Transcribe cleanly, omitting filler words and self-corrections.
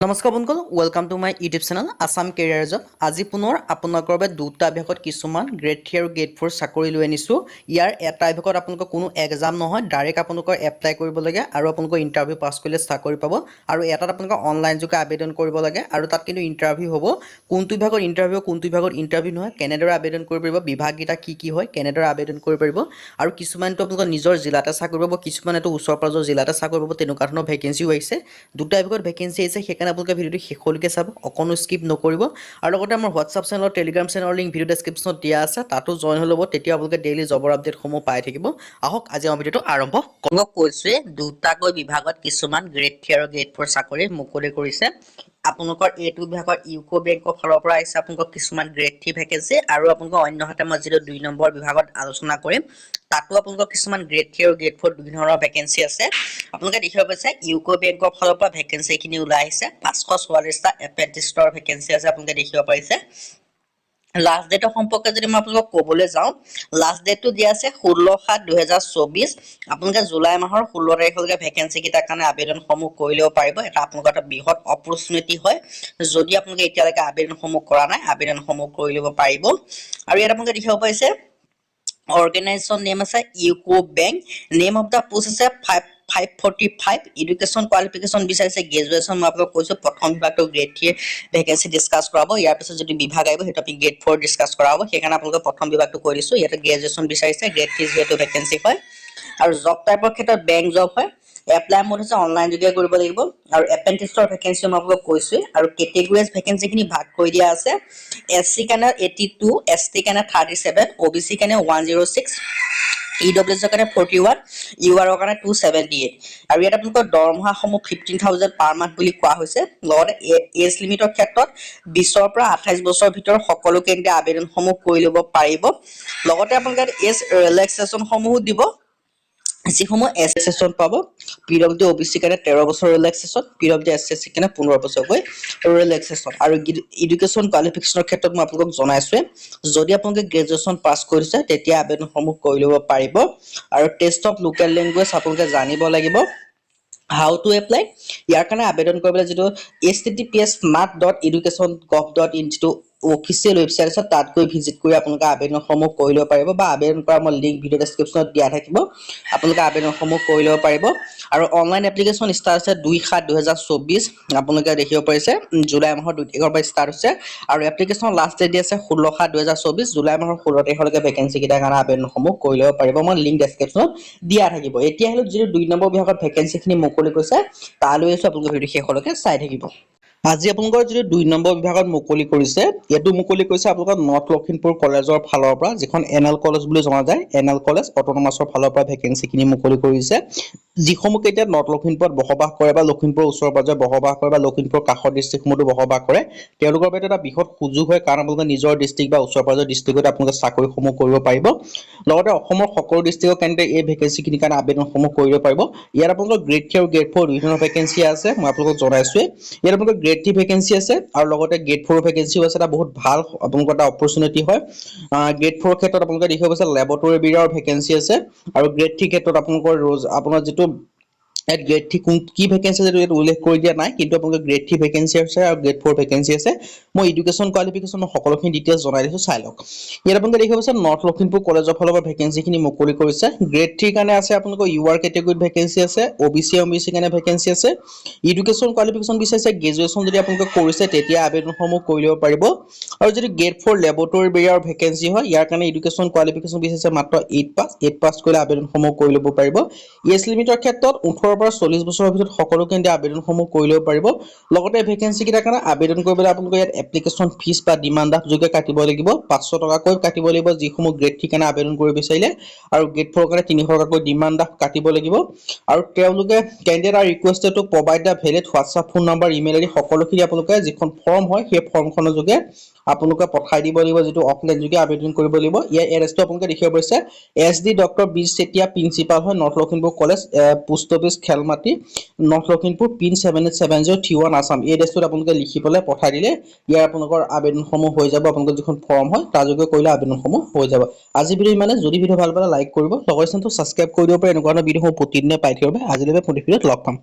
নমস্কাৰ বন্ধুসকল, welcome to my YouTube channel Assam career job. আজি পুনৰ আপোনালোকৰ বাবে দুটা বিভাগত কিছুমান গ্ৰেড 3 আৰু গ্ৰেড 4 চাকৰি লৈ আনিছোঁ। ইয়াৰ এটা বিভাগত আপোনালোকৰ কোনো এক্সাম নহয়, ডাইৰেক্ট আপোনালোকৰ এপ্লাই কৰিব লাগে আৰু আপোনালোকৰ ইণ্টাৰভিউ পাছ কৰিলে চাকৰি পাব। আৰু এটাত আপোনালোকৰ অনলাইন যোগে আবেদন কৰিব লাগে আৰু তাত কিন্তু ইণ্টাৰভিউ হ'ব। কোনটো বিভাগত ইণ্টাৰভিউ নহয়, কেনেদৰে আবেদন কৰিব পাৰিব, বিভাগকেইটা কি হয়, কেনেদৰে আবেদন কৰিব পাৰিব, আৰু কিছুমানটো আপোনালোকৰ নিজৰ জিলাতে চাকৰি পাব, কিছুমানেতো ওচৰ পাজৰ জিলাতে চাকৰি পাব। তেনেকুৱা ধৰণৰ ভেকেঞ্চিও আহিছে, দুটা বিভাগত ভেকেঞ্চি আহিছে। সেইকাৰণে আপোনালোকে ভিডিঅ'টো শেষলৈকে চাব, অকণো স্কিপ নকৰিব। আৰু লগতে আমাৰ হোৱাটছআপ চেনেলৰ টেলিগ্ৰাম চেনেলৰ লিংক ভিডিঅ' ডেছক্ৰিপশ্যনত দিয়া আছে, তাতো জইন হৈ ল'ব। তেতিয়া আপোনালোকে ডেইলি জবৰ আপডেটসমূহ পাই থাকিব। আহক আজি আমাৰ ভিডিঅ'টো আৰম্ভ কৰোঁ। কৈছোৱে দুটাকৈ বিভাগত কিছুমান গ্ৰেড 3 আৰু গ্ৰেড 4 চাকৰি মুকলি কৰিছে। আপোনালোকৰ এইটো বিভাগত ইউকো বেংকৰ ফালৰ পৰা আহিছে আপোনালোকৰ কিছুমান গ্ৰেড 3 ভেকেঞ্চি, আৰু আপোনালোকৰ অন্যহাতে মই যিটো 2 নম্বৰ বিভাগত আলোচনা কৰিম তাতো আপোনালোকৰ কিছুমান গ্ৰেড 3 আৰু গ্ৰেড 4 বিভিন্ন ধৰণৰ ভেকেঞ্চি আছে। আপোনালোকে দেখিব পাইছে ইউকো বেংকৰ ফালৰ পৰা ভেকেঞ্চি খিনি ওলাই আহিছে। 544টা এপ্ৰেণ্টিছৰ ভেকেঞ্চি আছে, আপোনালোকে দেখিব পাৰিছে। লাষ্ট ডেটৰ সম্পৰ্কে যদি মই আপোনালোকক ক'বলৈ যাওঁ, লাষ্ট ডেটটো দিয়া আছে 16/7/2024। আপোনালোকে জুলাই মাহৰ 16 তাৰিখলৈকে ভেকেঞ্চি কেইটাৰ কাৰণে আবেদনসমূহ কৰি ল'ব পাৰিব। এটা আপোনালোকৰ এটা বৃহৎ অপৰচুনিটি হয়। যদি আপোনালোকে এতিয়ালৈকে আবেদনসমূহ কৰা নাই, আবেদনসমূহ কৰি ল'ব পাৰিব। আৰু ইয়াত আপোনালোকে দেখিব পাৰিছে অৰ্গেনাইজেশ্যন নেম আছে UCO bank, name of the post আছে 545, এডুকেশ্যন কোৱালিফিকেশ্যন বিচাৰিছে গ্ৰেজুৱেশ্যন। মই আপোনালোকক কৈছোঁ প্ৰথম বিভাগটো গ্ৰেড 3 ভেকেঞ্চি ডিছকাছ কৰাব, ইয়াৰ পিছত যদি বিভাগ আহিব সেইটো আপুনি গ্ৰেড 4 ডিছকাছ কৰাব। সেইকাৰণে আপোনালোকে প্ৰথম বিভাগটো কৈ দিছোঁ। ইয়াতে গ্ৰেজুৱেশ্যন বিচাৰিছে, গ্ৰেড 3 যিহেতু ভেকেঞ্চি হয়। আৰু জব টাইপৰ ক্ষেত্ৰত বেংক জব হয়। এপ্লাই মোড হৈছে অনলাইন যোগে কৰিব লাগিব। আৰু এপ্ৰেণ্টিছৰ ভেকেঞ্চি মই আপোনালোকক কৈছোঁৱেই। আৰু কেটেগৰীজ ভেকেঞ্চিখিনি ভাগ কৰি দিয়া আছে। SC কাৰণে 82, ST কাৰণে 37, OBC কাৰণে 106, EWS কাৰণে 41, UR কাৰণে 278। আৰু ইয়াত আপোনালোকৰ দৰমহাসমূহ 15,000 পাৰ মান্থ বুলি কোৱা হৈছে। লগতে এজ লিমিটৰ ক্ষেত্ৰত 20ৰ পৰা 28 বছৰৰ ভিতৰত সকলো কেন্দ্ৰীয় আবেদনসমূহ কৰি ল'ব পাৰিব। লগতে আপোনালোকে এজ ৰিলেক্সেশ্যনসমূহো দিব, যিসমূহ এছএছন পাব। PWD OBC কাৰণে 13 বছৰ ৰিলেক্সেশ্যন, PWD SC কাৰণে 15 বছৰকৈ ৰিলেক্সেশ্যন। আৰু এডুকেশ্যন কোৱালিফিকেশ্যনৰ ক্ষেত্ৰত মই আপোনালোকক জনাইছোৱে, যদি আপোনালোকে গ্ৰেজুৱেশ্যন পাছ কৰিছে তেতিয়া আবেদনসমূহ কৰি ল'ব পাৰিব। আৰু টেষ্ট অফ লোকেল লেংগুৱেজ আপোনালোকে জানিব লাগিব। হাউ টু এপ্লাই, ইয়াৰ কাৰণে আবেদন কৰিবলৈ যিটো https://mat.education.gov.in যিটো অফিচিয়েল ৱেবছাইট আছে তাত গৈ ভিজিট কৰি আপোনালোকে আবেদনসমূহ কৰি ল'ব পাৰিব, বা আবেদন কৰা মই লিংক ভিডিঅ' ডেছক্ৰিপশ্যনত দিয়া থাকিব, আপোনালোকে আবেদনসমূহ কৰি ল'ব পাৰিব। আৰু অনলাইন এপ্লিকেশ্যন ষ্টাৰ্ট হৈছে 2/7/2024। আপোনালোকে দেখিব পাৰিছে জুলাই মাহৰ 2 তাৰিখৰ পৰা ষ্টাৰ্ট হৈছে। আৰু এপ্লিকেশ্যনৰ লাষ্ট ডেট দি আছে 16/7/2024, জুলাই মাহৰ 16 তাৰিখলৈকে ভেকেঞ্চি কেইটাৰ কাৰণে আবেদনসমূহ কৰি ল'ব পাৰিব। মই লিংক ডেছক্ৰিপশ্যনত দিয়া থাকিব। এতিয়া আহিলো যিটো 2 নম্বৰ বিভাগত ভেকেঞ্চি খিনি মুকলি কৰিছে তালৈ আছো, আপোনালোকে ভিডিঅ' শেষলৈকে চাই থাকিব। আজি আপোনালোকৰ যিটো 2 নম্বৰ বিভাগত মুকলি কৰিছে, এইটো মুকলি কৰিছে আপোনালোকৰ নৰ্থ লখিমপুৰ কলেজৰ ফালৰ পৰা, যিখন NL কলেজ বুলি জনা যায়। NL কলেজ অট'নমাছৰ ফালৰ পৰা ভেকেঞ্চি খিনি মুকলি কৰিছে। যিসমূহ এতিয়া নৰ্থ লখিমপুৰত বসবাস কৰে, বা লখিমপুৰৰ ওচৰে পাজৰে বসবাস কৰে, বা লখিমপুৰৰ কাষৰ ডিষ্ট্ৰিক্টসমূহতো বসবাস কৰে, তেওঁলোকৰ বাবে এটা বৃহৎ সুযোগ হয়। কাৰণ আপোনালোকে নিজৰ ডিষ্ট্ৰিক্ট বা ওচৰে পাজৰৰ ডিষ্ট্ৰিক্টত আপোনালোকে চাকৰিসমূহ কৰিব পাৰিব। লগতে অসমৰ সকলো ডিষ্ট্ৰিক্টৰ কেন্দ্ৰে এই ভেকেঞ্চিখিনিৰ কাৰণে আবেদনসমূহ কৰিব পাৰিব। ইয়াত আপোনালোকৰ গ্ৰেড 3 আৰু গ্ৰেড 4 বিভিন্ন ভেকেঞ্চি আছে, মই আপোনালোকক জনাইছোৱে। ইয়াত আপোনালোকৰ গ্ৰেড 3 ভেকেঞ্চি আছে, আৰু লগতে গ্ৰেড 4 ভেকেঞ্চিও আছে। এটা বহুত ভাল আপোনালোকৰ এটা অপৰচুনিটি হয়। গ্ৰেড 4 ক্ষেত্ৰত আপোনালোকে দেখিব পাইছে লেবৰেটৰী বিভাগৰ ভেকেঞ্চি আছে। আৰু গ্ৰেড 3 ক্ষেত্ৰত আপোনালোকৰ আপোনাৰ যিটো গ্ৰেড 3 কি ভেকেঞ্চি আছে এইটো উল্লেখ কৰি দিয়া নাই, কিন্তু আপোনালোকৰ গ্ৰেড 3 ভেকেঞ্চি আছে আৰু গ্ৰেড 4 ভেকেঞ্চি আছে। মই এডুকেশ্যন কোৱালিফিকেশ্যন সকলোখিনি ডিটেইলছ জনাই দিছোঁ, চাই লওক। ইয়াত আপোনালোকে দেখিব পাইছে নৰ্থ লখিমপুৰ কলেজৰ ফালৰ পৰা ভেকেঞ্চিখিনি মুকলি কৰিছে। গ্ৰেড 3 কাৰণে আছে আপোনালোকৰ UR কেটেগৰীত ভেকেঞ্চি আছে, OBC কাৰণে ভেকেঞ্চি আছে। এডুকেশ্যন কোৱালিফিকেশ্যন বিচাৰিছে গ্ৰেজুৱেশ্যন যদি আপোনালোকে কৰিছে তেতিয়া আবেদনসমূহ কৰি ল'ব পাৰিব। আৰু যদি গ্ৰেড 4 লেবৰেটৰী বিভাগৰ ভেকেঞ্চি হয়, ইয়াৰ কাৰণে এডুকেশ্যন কোৱালিফিকেশ্যন বিচাৰিছে মাত্ৰ 8 পাছ কৰিলে আবেদনসমূহ কৰি ল'ব পাৰিব। এজ লিমিটৰ ক্ষেত্ৰত 18 পৰা 40 বছৰৰ ভিতৰত সকলো কেন্দ্ৰীয় আবেদনসমূহ কৰি ল'ব পাৰিব। লগতে ভেকেঞ্চি কেইটাৰ কাৰণে আবেদন কৰিবলৈ আপোনালোকে ইয়াত এপ্লিকেশ্যন ফিজ বা ডিমাণ্ড ড্ৰাফ্ট যোগে কাটিব লাগিব, 500 টকাকৈ কাটিব লাগিব যিসমূহ গ্ৰেড 3 কাৰণে আবেদন কৰিব বিচাৰিলে। আৰু গ্ৰেড 4 কাৰণে 300 টকাকৈ ডিমাণ্ড ড্ৰাফ্ট কাটিব লাগিব। আৰু তেওঁলোকে candidate R requested two provide the valid WhatsApp phone number, email ID সকলোখিনি আপোনালোকে যিখন ফৰ্ম হয় সেই ফৰ্মখনৰ যোগে আপোনালোকে পঠাই দিব লাগিব, যিটো অফলাইন যোগে আবেদন কৰিব লাগিব। ইয়াৰ এড্ৰেছটো আপোনালোকে দেখিব পাৰিছে SD doctor B Chetia principal হয়, north Lakhimpur college, post office Khelmati, north Lakhimpur, pin 787031 Assam. এই এড্ৰেছটোত আপোনালোকে লিখি পেলাই পঠাই দিলে ইয়াৰ আপোনালোকৰ আবেদনসমূহ হৈ যাব। আপোনালোকৰ যিখন ফৰ্ম হয় তাৰ যোগে কৰিলে আবেদনসমূহ হৈ যাব। আজি ভিডিঅ' ইমানে। যদি ভিডিঅ' ভাল পালে লাইক কৰিব, লগৰ চেনেলটো ছাবস্ক্ৰাইব কৰি দিব পাৰে। এনেকুৱা ধৰণৰ ভিডিঅ'সমূহ প্ৰতিদিনে পাই থাকিব। আজিলৈকে ভিডিঅ'ত লগ পাম।